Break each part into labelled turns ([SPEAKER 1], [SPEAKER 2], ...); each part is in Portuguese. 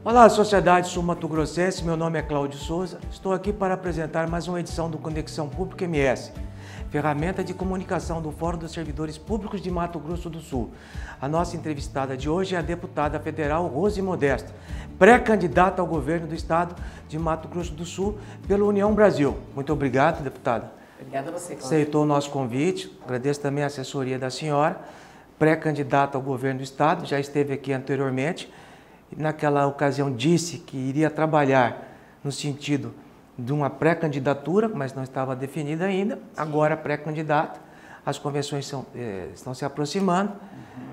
[SPEAKER 1] Olá, sociedade sul-mato-grossense, meu nome é Cláudio Souza. Estou aqui para apresentar mais uma edição do Conexão Pública MS, ferramenta de comunicação do Fórum dos Servidores Públicos de Mato Grosso do Sul. A nossa entrevistada de hoje é a deputada federal Rose Modesto, pré-candidata ao governo do estado de Mato Grosso do Sul pela União Brasil. Muito obrigado, deputada.
[SPEAKER 2] Obrigada a você, Cláudio.
[SPEAKER 1] Aceitou o nosso convite, agradeço também a assessoria da senhora, pré-candidata ao governo do estado, já esteve aqui anteriormente. Naquela ocasião disse que iria trabalhar no sentido de uma pré-candidatura, mas não estava definida ainda. Agora pré-candidata, as convenções estão se aproximando.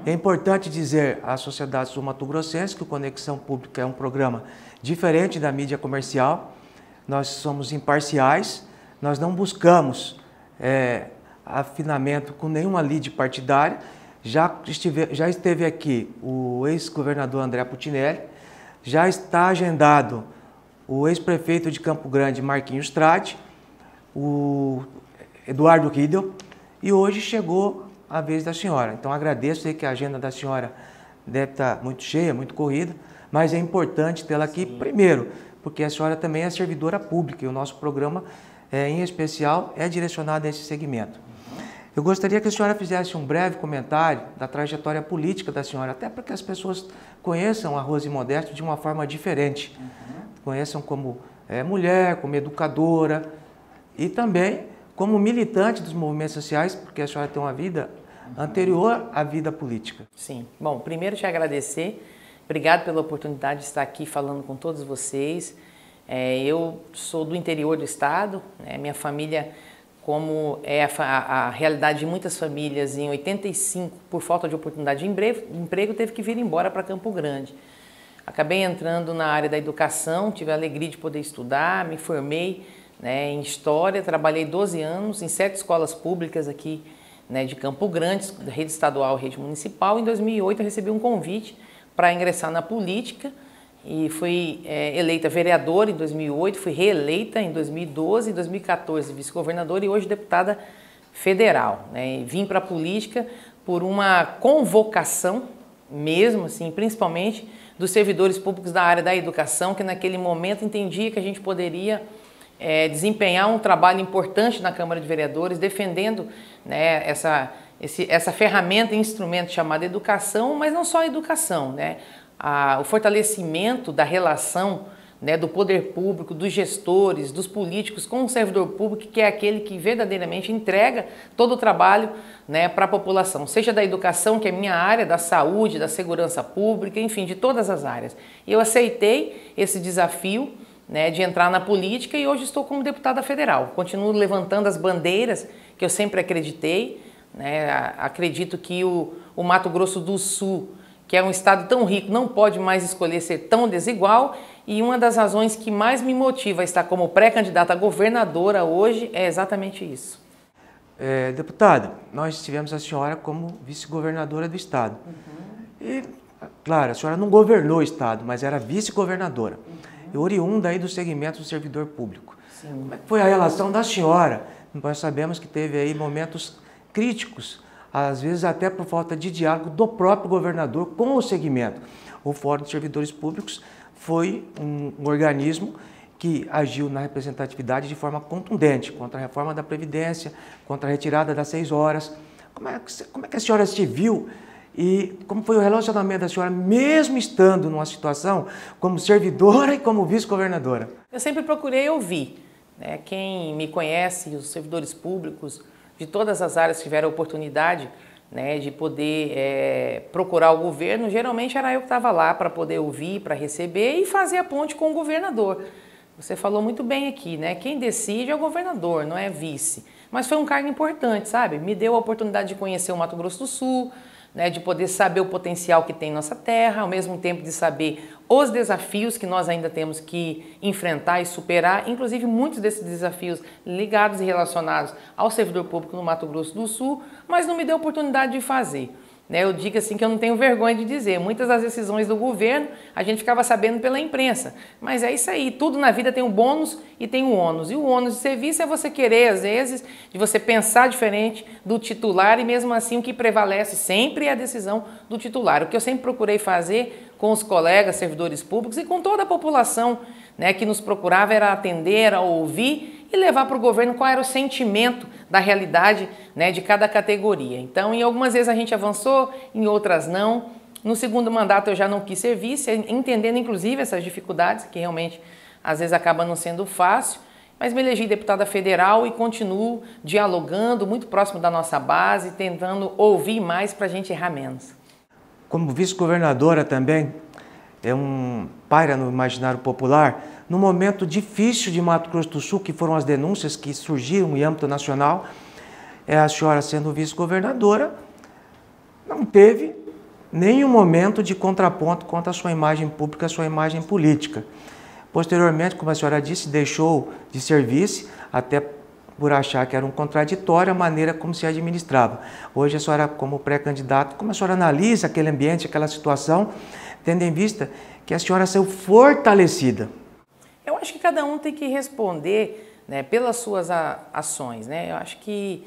[SPEAKER 1] É importante dizer à sociedade sul-mato-grossense que o Conexão Pública é um programa diferente da mídia comercial. Nós somos imparciais, nós não buscamos afinamento com nenhuma lide partidária. Já esteve aqui o ex-governador André Putinelli, já está agendado o ex-prefeito de Campo Grande, Marquinhos Trade, o Eduardo Riedel, e hoje chegou a vez da senhora. Então agradeço, sei que a agenda da senhora deve estar muito cheia, muito corrida, mas é importante tê-la aqui primeiro, porque a senhora também é servidora pública e o nosso programa, em especial, é direcionado a esse segmento. Eu gostaria que a senhora fizesse um breve comentário da trajetória política da senhora, até para que as pessoas conheçam a Rose Modesto de uma forma diferente. Conheçam como mulher, como educadora e também como militante dos movimentos sociais, porque a senhora tem uma vida anterior à vida política.
[SPEAKER 2] Sim. Bom, primeiro te agradecer. Obrigado pela oportunidade de estar aqui falando com todos vocês. Eu sou do interior do estado, minha família... Como é a realidade de muitas famílias, em 85, por falta de oportunidade de emprego, teve que vir embora para Campo Grande. Acabei entrando na área da educação, tive a alegria de poder estudar, me formei em História, trabalhei 12 anos em 7 escolas públicas aqui de Campo Grande, rede estadual e rede municipal. Em 2008 eu recebi um convite para ingressar na política, e fui eleita vereadora em 2008, fui reeleita em 2012, em 2014 vice-governadora e hoje deputada federal. Vim para a política por uma convocação mesmo, assim, principalmente dos servidores públicos da área da educação, que naquele momento entendia que a gente poderia desempenhar um trabalho importante na Câmara de Vereadores, defendendo essa ferramenta e instrumento chamado educação, mas não só a educação, o fortalecimento da relação do poder público, dos gestores, dos políticos com o servidor público, que é aquele que verdadeiramente entrega todo o trabalho para a população, seja da educação, que é minha área, da saúde, da segurança pública, enfim, de todas as áreas. E eu aceitei esse desafio de entrar na política e hoje estou como deputada federal. Continuo levantando as bandeiras que eu sempre acreditei. Acredito que o Mato Grosso do Sul, que é um estado tão rico, não pode mais escolher ser tão desigual, e uma das razões que mais me motiva a estar como pré-candidata a governadora hoje é exatamente isso.
[SPEAKER 1] Deputada, nós tivemos a senhora como vice-governadora do estado. E, claro, a senhora não governou o estado, mas era vice-governadora. E oriunda aí do segmento do servidor público.
[SPEAKER 2] Sim.
[SPEAKER 1] Como é que foi a relação da senhora? Nós sabemos que teve aí momentos críticos, às vezes até por falta de diálogo do próprio governador com o segmento. O Fórum de Servidores Públicos foi um organismo que agiu na representatividade de forma contundente contra a reforma da Previdência, contra a retirada das 6 horas. Como é que a senhora se viu e como foi o relacionamento da senhora, mesmo estando numa situação como servidora e como vice-governadora?
[SPEAKER 2] Eu sempre procurei ouvir. Quem me conhece, os servidores públicos, de todas as áreas que tiveram a oportunidade de poder procurar o governo, geralmente era eu que estava lá para poder ouvir, para receber e fazer a ponte com o governador. Você falou muito bem aqui, quem decide é o governador, não é vice. Mas foi um cargo importante, sabe? Me deu a oportunidade de conhecer o Mato Grosso do Sul, de poder saber o potencial que tem em nossa terra, ao mesmo tempo de saber os desafios que nós ainda temos que enfrentar e superar, inclusive muitos desses desafios ligados e relacionados ao servidor público no Mato Grosso do Sul, mas não me deu oportunidade de fazer. né, eu digo assim que eu não tenho vergonha de dizer, muitas das decisões do governo a gente ficava sabendo pela imprensa, mas é isso aí, tudo na vida tem um bônus e tem um ônus, e o ônus de serviço é você querer, às vezes, de você pensar diferente do titular e mesmo assim o que prevalece sempre é a decisão do titular. O que eu sempre procurei fazer com os colegas servidores públicos e com toda a população, né, que nos procurava era atender, era ouvir e levar para o governo qual era o sentimento da realidade, né, de cada categoria. Então, em algumas vezes a gente avançou, em outras não. No segundo mandato eu já não quis serviço, entendendo inclusive essas dificuldades, que realmente às vezes acaba não sendo fácil, mas me elegi deputada federal e continuo dialogando muito próximo da nossa base, tentando ouvir mais para a gente errar menos.
[SPEAKER 1] Como vice-governadora também, é um paira no imaginário popular, no momento difícil de Mato Grosso do Sul, que foram as denúncias que surgiram em âmbito nacional, a senhora sendo vice-governadora, não teve nenhum momento de contraponto contra a sua imagem pública, a sua imagem política. Posteriormente, como a senhora disse, deixou de ser vice, até por achar que era um contraditório a maneira como se administrava. Hoje a senhora, como pré-candidata, como a senhora analisa aquele ambiente, aquela situação, tendo em vista que a senhora saiu fortalecida?
[SPEAKER 2] Eu acho que cada um tem que responder, né, pelas suas ações, né? Eu acho que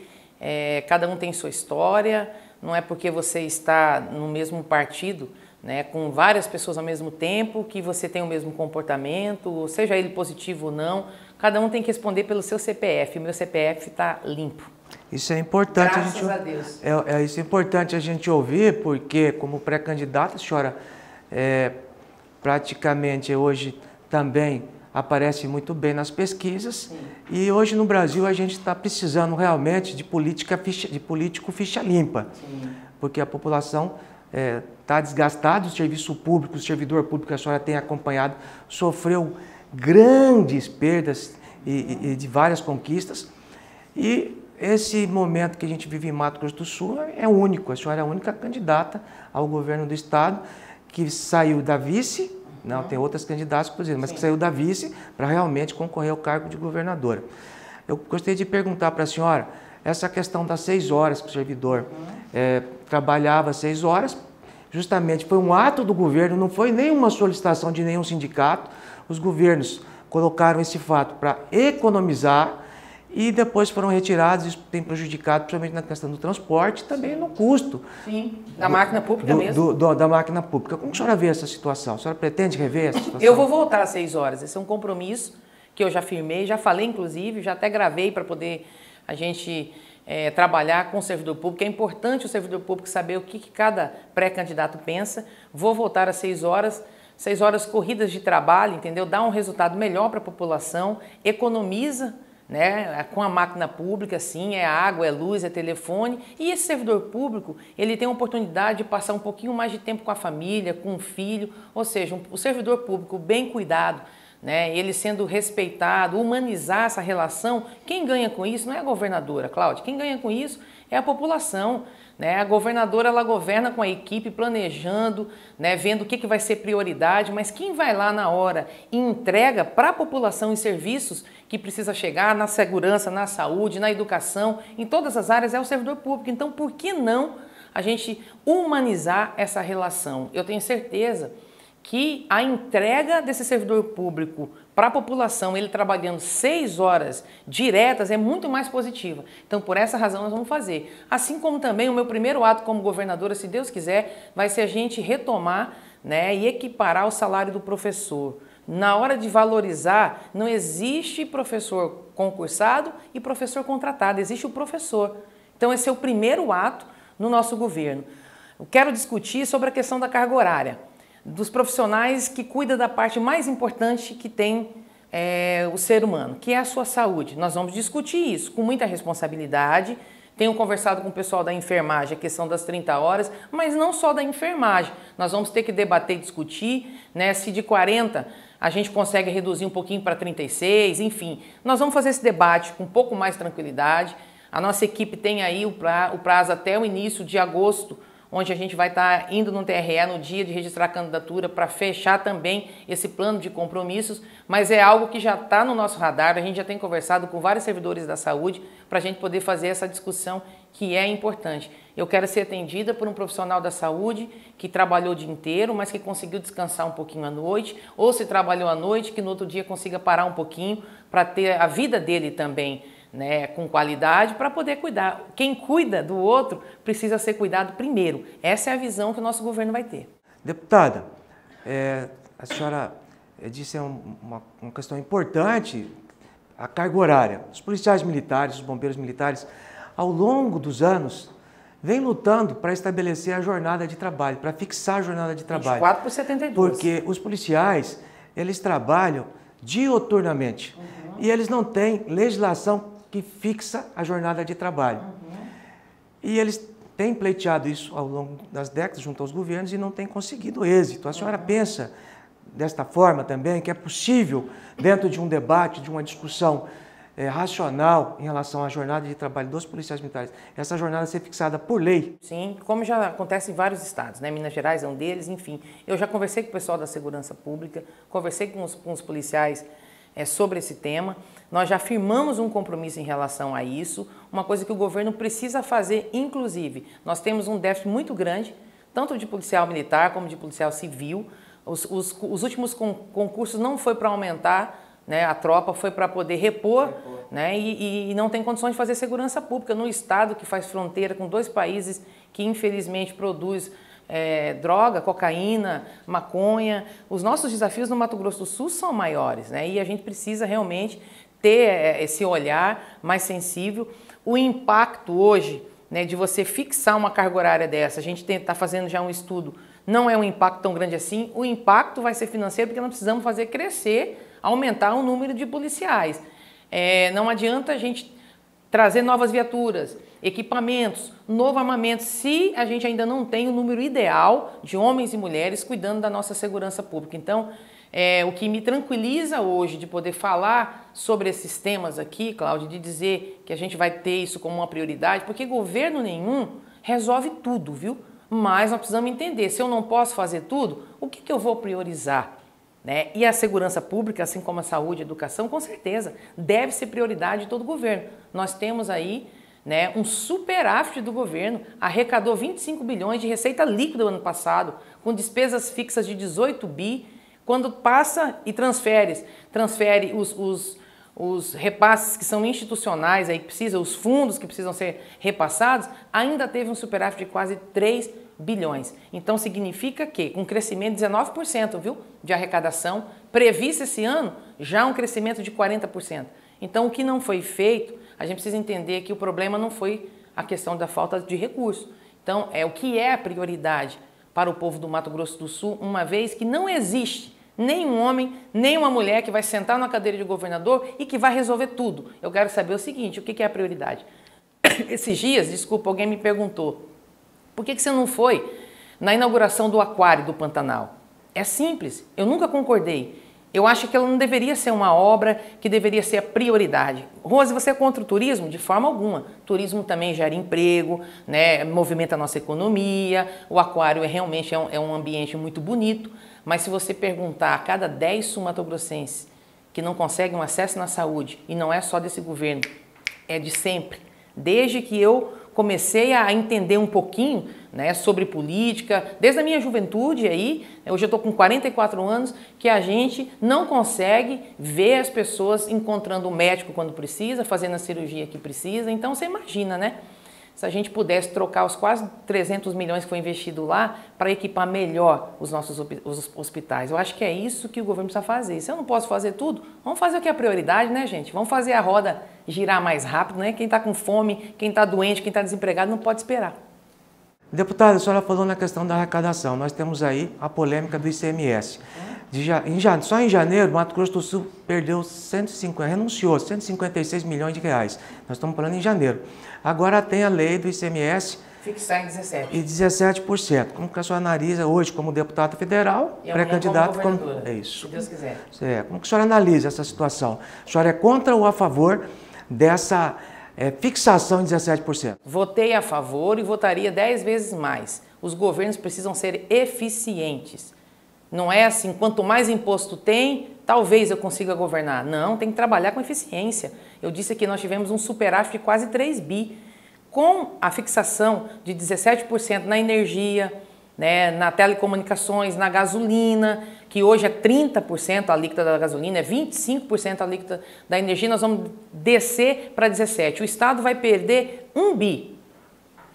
[SPEAKER 2] cada um tem sua história, não é porque você está no mesmo partido, né, com várias pessoas ao mesmo tempo, que você tem o mesmo comportamento, seja ele positivo ou não. Cada um tem que responder pelo seu CPF. O meu CPF está limpo.
[SPEAKER 1] Isso é importante.
[SPEAKER 2] Graças a Deus.
[SPEAKER 1] Isso é importante a gente ouvir, porque como pré-candidata, a senhora praticamente hoje também aparece muito bem nas pesquisas. Sim. E hoje no Brasil a gente está precisando realmente de político ficha limpa. Sim. Porque a população está desgastada, o serviço público, o servidor público que a senhora tem acompanhado, sofreu grandes perdas e de várias conquistas. E esse momento que a gente vive em Mato Grosso do Sul é único. A senhora é a única candidata ao governo do estado que saiu da vice, não, tem outras candidatas, inclusive, mas que saiu da vice para realmente concorrer ao cargo de governadora. Eu gostaria de perguntar para a senhora, essa questão das 6 horas que o servidor trabalhava 6 horas, justamente foi um ato do governo, não foi nenhuma solicitação de nenhum sindicato. Os governos colocaram esse fato para economizar e depois foram retirados. Isso tem prejudicado, principalmente na questão do transporte, também no custo.
[SPEAKER 2] Sim, da máquina pública mesmo.
[SPEAKER 1] Da máquina pública. Como a senhora vê essa situação? A senhora pretende rever essa situação?
[SPEAKER 2] Eu vou voltar às 6 horas. Esse é um compromisso que eu já firmei, já falei inclusive, já até gravei para poder a gente trabalhar com o servidor público. É importante o servidor público saber o que cada pré-candidato pensa. Vou voltar às 6 horas. 6 horas corridas de trabalho, entendeu? Dá um resultado melhor para a população, economiza, né, com a máquina pública, sim, é água, é luz, é telefone. E esse servidor público, ele tem a oportunidade de passar um pouquinho mais de tempo com a família, com o filho, ou seja, o servidor público bem cuidado, né, ele sendo respeitado, humanizar essa relação. Quem ganha com isso não é a governadora, Cláudia, quem ganha com isso é a população. Né? A governadora, ela governa com a equipe, planejando, né? Vendo o que vai ser prioridade, mas quem vai lá na hora e entrega para a população os serviços que precisa chegar na segurança, na saúde, na educação, em todas as áreas é o servidor público. Então, por que não a gente humanizar essa relação? Eu tenho certeza que a entrega desse servidor público para a população, ele trabalhando 6 horas diretas, é muito mais positiva. Então, por essa razão, nós vamos fazer. Assim como também o meu primeiro ato como governadora, se Deus quiser, vai ser a gente retomar, né, e equiparar o salário do professor. Na hora de valorizar, não existe professor concursado e professor contratado, existe o professor. Então, esse é o primeiro ato no nosso governo. Eu quero discutir sobre a questão da carga horária, dos profissionais que cuidam da parte mais importante que tem o ser humano, que é a sua saúde. Nós vamos discutir isso com muita responsabilidade. Tenho conversado com o pessoal da enfermagem a questão das 30 horas, mas não só da enfermagem. Nós vamos ter que debater e discutir, né, se de 40 a gente consegue reduzir um pouquinho para 36, enfim. Nós vamos fazer esse debate com um pouco mais de tranquilidade. A nossa equipe tem aí o prazo até o início de agosto, onde a gente vai estar indo no TRE no dia de registrar a candidatura para fechar também esse plano de compromissos, mas é algo que já está no nosso radar, a gente já tem conversado com vários servidores da saúde para a gente poder fazer essa discussão que é importante. Eu quero ser atendida por um profissional da saúde que trabalhou o dia inteiro, mas que conseguiu descansar um pouquinho à noite, ou se trabalhou à noite, que no outro dia consiga parar um pouquinho para ter a vida dele também, né, com qualidade, para poder cuidar. Quem cuida do outro precisa ser cuidado primeiro. Essa é a visão que o nosso governo vai ter.
[SPEAKER 1] Deputada, a senhora disse uma questão importante, a carga horária. Os policiais militares, os bombeiros militares, ao longo dos anos, vêm lutando para estabelecer a jornada de trabalho, para fixar a jornada de trabalho.
[SPEAKER 2] 24 por 72.
[SPEAKER 1] Porque os policiais, eles trabalham dioturnamente e eles não têm legislação que fixa a jornada de trabalho. E eles têm pleiteado isso ao longo das décadas junto aos governos e não têm conseguido êxito. A senhora pensa desta forma também, que é possível, dentro de um debate, de uma discussão racional em relação à jornada de trabalho dos policiais militares, essa jornada ser fixada por lei?
[SPEAKER 2] Sim, como já acontece em vários estados, né? Minas Gerais é um deles, enfim. Eu já conversei com o pessoal da segurança pública, conversei com os policiais sobre esse tema. Nós já firmamos um compromisso em relação a isso, uma coisa que o governo precisa fazer, inclusive. Nós temos um déficit muito grande, tanto de policial militar como de policial civil. Os últimos concursos não foi para aumentar, né, a tropa, foi para poder repor. Né, e não tem condições de fazer segurança pública no estado que faz fronteira com 2 países que infelizmente produz droga, cocaína, maconha. Os nossos desafios no Mato Grosso do Sul são maiores, né, e a gente precisa realmente ter esse olhar mais sensível. O impacto hoje, né, de você fixar uma carga horária dessa, a gente está fazendo já um estudo, não é um impacto tão grande assim. O impacto vai ser financeiro porque nós precisamos fazer crescer, aumentar o número de policiais. Não adianta a gente trazer novas viaturas, equipamentos, novo armamento, se a gente ainda não tem o número ideal de homens e mulheres cuidando da nossa segurança pública. Então, o que me tranquiliza hoje de poder falar sobre esses temas aqui, Cláudia, de dizer que a gente vai ter isso como uma prioridade, porque governo nenhum resolve tudo, viu? Mas nós precisamos entender, se eu não posso fazer tudo, o que eu vou priorizar? Né? E a segurança pública, assim como a saúde e a educação, com certeza, deve ser prioridade de todo o governo. Nós temos aí, né, um superávit do governo, arrecadou 25 bilhões de receita líquida no ano passado, com despesas fixas de 18 bi, quando passa e transfere os repasses que são institucionais, aí que precisam, os fundos que precisam ser repassados, ainda teve um superávit de quase 3 bilhões. Então significa que, com um crescimento de 19%, viu, de arrecadação, previsto esse ano, já um crescimento de 40%. Então o que não foi feito, a gente precisa entender que o problema não foi a questão da falta de recursos. Então o que é a prioridade para o povo do Mato Grosso do Sul, uma vez que não existe nem um homem, nem uma mulher que vai sentar na cadeira de governador e que vai resolver tudo. Eu quero saber o seguinte, o que é a prioridade? Esses dias, desculpa, alguém me perguntou, por que você não foi na inauguração do aquário do Pantanal? É simples, eu nunca concordei. Eu acho que ela não deveria ser uma obra que deveria ser a prioridade. Rose, você é contra o turismo? De forma alguma. Turismo também gera emprego, né, movimenta a nossa economia, o aquário realmente é um ambiente muito bonito, mas se você perguntar a cada 10 sul-mato-grossenses que não conseguem um acesso na saúde, e não é só desse governo, é de sempre, desde que eu comecei a entender um pouquinho, né, sobre política, desde a minha juventude aí, hoje eu estou com 44 anos, que a gente não consegue ver as pessoas encontrando o médico quando precisa, fazendo a cirurgia que precisa. Então você imagina, né? Se a gente pudesse trocar os quase 300 milhões que foi investido lá para equipar melhor os nossos hospitais. Eu acho que é isso que o governo precisa fazer. Se eu não posso fazer tudo, vamos fazer o que é prioridade, né, gente? Vamos fazer a roda girar mais rápido, né? Quem está com fome, quem está doente, quem está desempregado não pode esperar.
[SPEAKER 1] Deputada, a senhora falou na questão da arrecadação. Nós temos aí a polêmica do ICMS. Só em janeiro, Mato Grosso do Sul perdeu renunciou 156 milhões de reais. Nós estamos falando em janeiro. Agora tem a lei do ICMS.
[SPEAKER 2] Fixar em 17%.
[SPEAKER 1] E 17%. Como que a senhora analisa hoje como deputada federal, pré-candidato? É isso.
[SPEAKER 2] Se Deus quiser.
[SPEAKER 1] Como que a senhora analisa essa situação? A senhora é contra ou a favor dessa fixação em 17%?
[SPEAKER 2] Votei a favor e votaria 10 vezes mais. Os governos precisam ser eficientes. Não é assim, quanto mais imposto tem, talvez eu consiga governar. Não, tem que trabalhar com eficiência. Eu disse que nós tivemos um superávit de quase 3 bi. com a fixação de 17% na energia, né, na telecomunicações, na gasolina, que hoje é 30% a líquida da gasolina, é 25% a líquida da energia, nós vamos descer para 17%. O Estado vai perder 1 bi.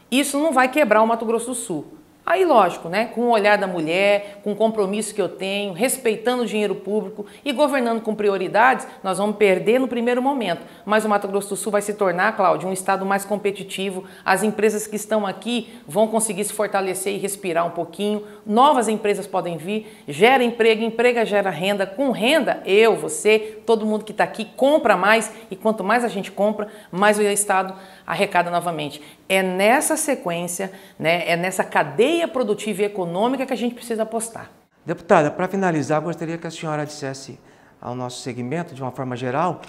[SPEAKER 2] Isso não vai quebrar o Mato Grosso do Sul. Aí, lógico, né, com o olhar da mulher, com o compromisso que eu tenho, respeitando o dinheiro público e governando com prioridades, nós vamos perder no primeiro momento. Mas o Mato Grosso do Sul vai se tornar, Cláudio, um estado mais competitivo. As empresas que estão aqui vão conseguir se fortalecer e respirar um pouquinho. Novas empresas podem vir, gera emprego, emprego gera renda. Com renda, eu, você, todo mundo que está aqui compra mais e quanto mais a gente compra, mais o estado arrecada novamente. É nessa sequência, né, é nessa cadeia produtiva e econômica que a gente precisa apostar.
[SPEAKER 1] Deputada, para finalizar, gostaria que a senhora dissesse ao nosso segmento, de uma forma geral,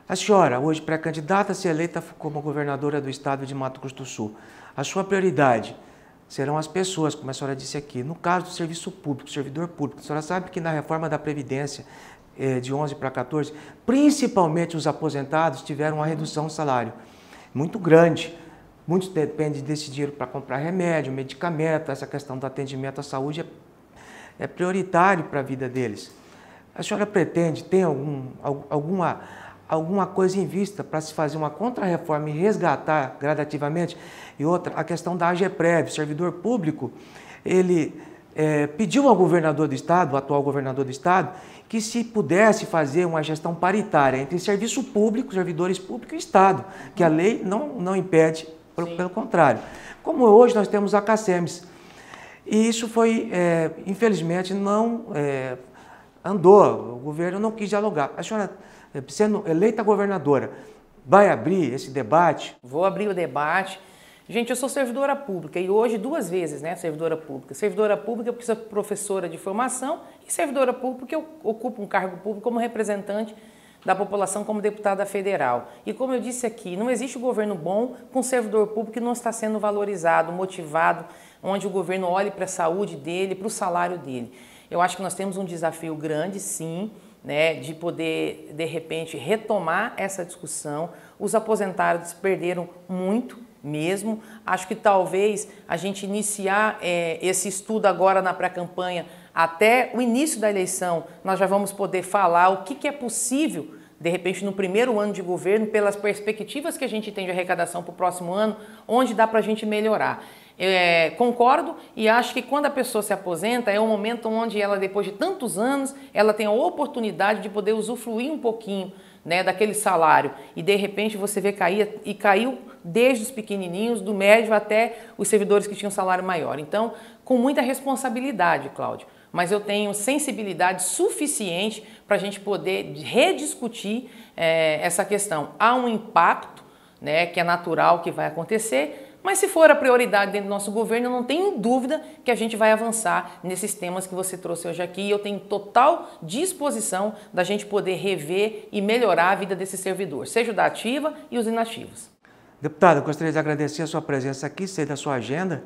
[SPEAKER 1] a senhora, hoje pré-candidata a ser eleita como governadora do estado de Mato Grosso do Sul, a sua prioridade serão as pessoas, como a senhora disse aqui, no caso do serviço público, servidor público. A senhora sabe que na reforma da Previdência, de 11 para 14, principalmente os aposentados tiveram uma redução do salário muito grande. Muitos dependem desse dinheiro para comprar remédio, medicamento, essa questão do atendimento à saúde é prioritário para a vida deles. A senhora pretende, tem alguma coisa em vista para se fazer uma contra-reforma e resgatar gradativamente? E outra, a questão da AGEPREV, servidor público, ele pediu ao governador do estado, o atual governador do estado, que se pudesse fazer uma gestão paritária entre serviço público, servidores públicos e estado, que a lei não impede. Pelo contrário, como hoje nós temos a CACEMS, e isso foi, infelizmente, não andou, o governo não quis dialogar. A senhora, sendo eleita governadora, vai abrir esse debate?
[SPEAKER 2] Vou abrir o debate. Gente, eu sou servidora pública e hoje 2 vezes, né, servidora pública. Servidora pública porque sou professora de formação e servidora pública porque eu ocupo um cargo público como representante da população como deputada federal. E como eu disse aqui, não existe governo bom com servidor público que não está sendo valorizado, motivado, onde o governo olhe para a saúde dele, para o salário dele. Eu acho que nós temos um desafio grande, sim, né, de poder, de repente, retomar essa discussão. Os aposentados perderam muito mesmo. Acho que talvez a gente iniciar esse estudo agora na pré-campanha, até o início da eleição, nós já vamos poder falar o que é possível, de repente, no primeiro ano de governo, pelas perspectivas que a gente tem de arrecadação para o próximo ano, onde dá para a gente melhorar. Concordo e acho que quando a pessoa se aposenta é o momento onde ela, depois de tantos anos, ela tem a oportunidade de poder usufruir um pouquinho, né, daquele salário. E de repente você vê cair, e caiu desde os pequenininhos, do médio até os servidores que tinham salário maior. Então, com muita responsabilidade, Cláudio. Mas eu tenho sensibilidade suficiente para a gente poder rediscutir essa questão. Há um impacto, né, que é natural que vai acontecer, mas se for a prioridade dentro do nosso governo, eu não tenho dúvida que a gente vai avançar nesses temas que você trouxe hoje aqui. E eu tenho total disposição da gente poder rever e melhorar a vida desse servidor, seja o da ativa e os inativos.
[SPEAKER 1] Deputada, eu gostaria de agradecer a sua presença aqui, sei da sua agenda.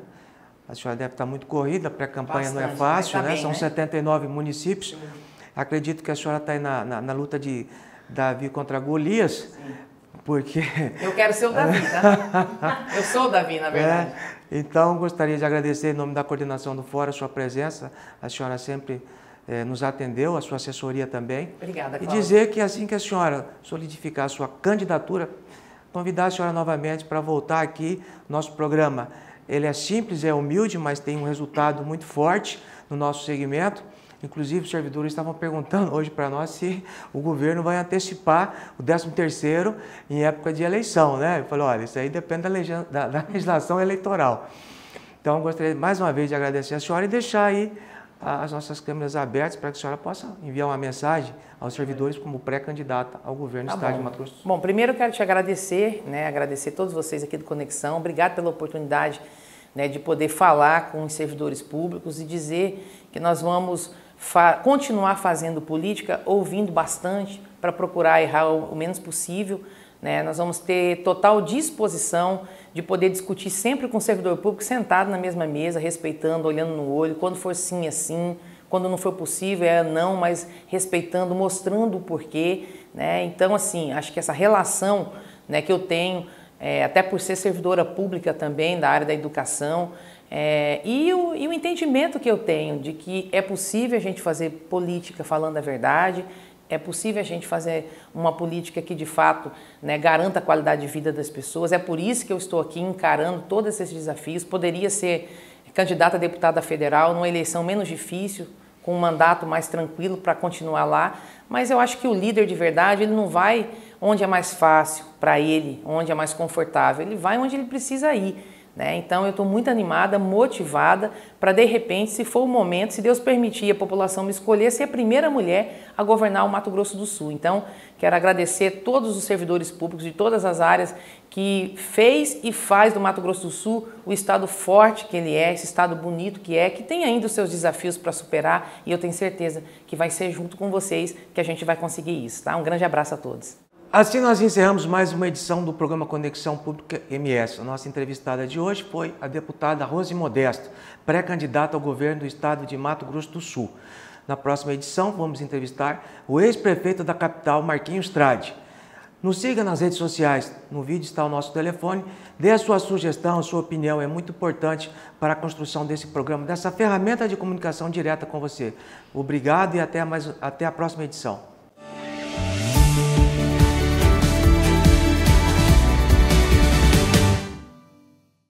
[SPEAKER 1] A senhora deve estar muito corrida, a pré-campanha não é fácil, né? São 79 municípios. Acredito que a senhora está aí na luta de Davi contra Golias. Sim. Porque...
[SPEAKER 2] Eu quero ser o Davi, tá? Eu sou o Davi, na verdade.
[SPEAKER 1] Então, gostaria de agradecer em nome da coordenação do Fórum a sua presença. A senhora sempre nos atendeu, a sua assessoria também.
[SPEAKER 2] Obrigada, Cláudia.
[SPEAKER 1] E dizer que assim que a senhora solidificar a sua candidatura, convidar a senhora novamente para voltar aqui. Nosso programa, ele é simples, é humilde, mas tem um resultado muito forte no nosso segmento. Inclusive, os servidores estavam perguntando hoje para nós se o governo vai antecipar o 13º em época de eleição, né? Eu falei, olha, isso aí depende da legislação eleitoral. Então, gostaria mais uma vez de agradecer a senhora e deixar aí as nossas câmeras abertas para que a senhora possa enviar uma mensagem aos servidores como pré-candidata ao governo do estado de Mato Grosso do Sul.
[SPEAKER 2] Bom, primeiro eu quero te agradecer, né? Agradecer a todos vocês aqui do Conexão. Obrigado pela oportunidade, né, de poder falar com os servidores públicos e dizer que nós vamos continuar fazendo política, ouvindo bastante para procurar errar o menos possível, né? Nós vamos ter total disposição de poder discutir sempre com o servidor público sentado na mesma mesa, respeitando, olhando no olho, quando for sim é sim, quando não for possível é não, mas respeitando, mostrando o porquê, né? Então, assim, acho que essa relação, né, que eu tenho até por ser servidora pública também da área da educação, e o entendimento que eu tenho de que é possível a gente fazer política falando a verdade, é possível a gente fazer uma política que de fato, né, garanta a qualidade de vida das pessoas. É por isso que eu estou aqui encarando todos esses desafios. Poderia ser candidata a deputada federal numa eleição menos difícil, com um mandato mais tranquilo para continuar lá, mas eu acho que o líder de verdade, ele não vai onde é mais fácil para ele, onde é mais confortável, ele vai onde ele precisa ir, né? Então eu estou muito animada, motivada para, de repente, se for o momento, se Deus permitir, a população me escolher, ser a primeira mulher a governar o Mato Grosso do Sul. Então quero agradecer todos os servidores públicos de todas as áreas que fez e faz do Mato Grosso do Sul o estado forte que ele é, esse estado bonito que tem ainda os seus desafios para superar, e eu tenho certeza que vai ser junto com vocês que a gente vai conseguir isso, tá? Um grande abraço a todos.
[SPEAKER 1] Assim nós encerramos mais uma edição do programa Conexão Pública MS. A nossa entrevistada de hoje foi a deputada Rose Modesto, pré-candidata ao governo do estado de Mato Grosso do Sul. Na próxima edição vamos entrevistar o ex-prefeito da capital, Marquinhos Trade. Nos siga nas redes sociais, no vídeo está o nosso telefone, dê a sua sugestão, a sua opinião, é muito importante para a construção desse programa, dessa ferramenta de comunicação direta com você. Obrigado e até a próxima edição.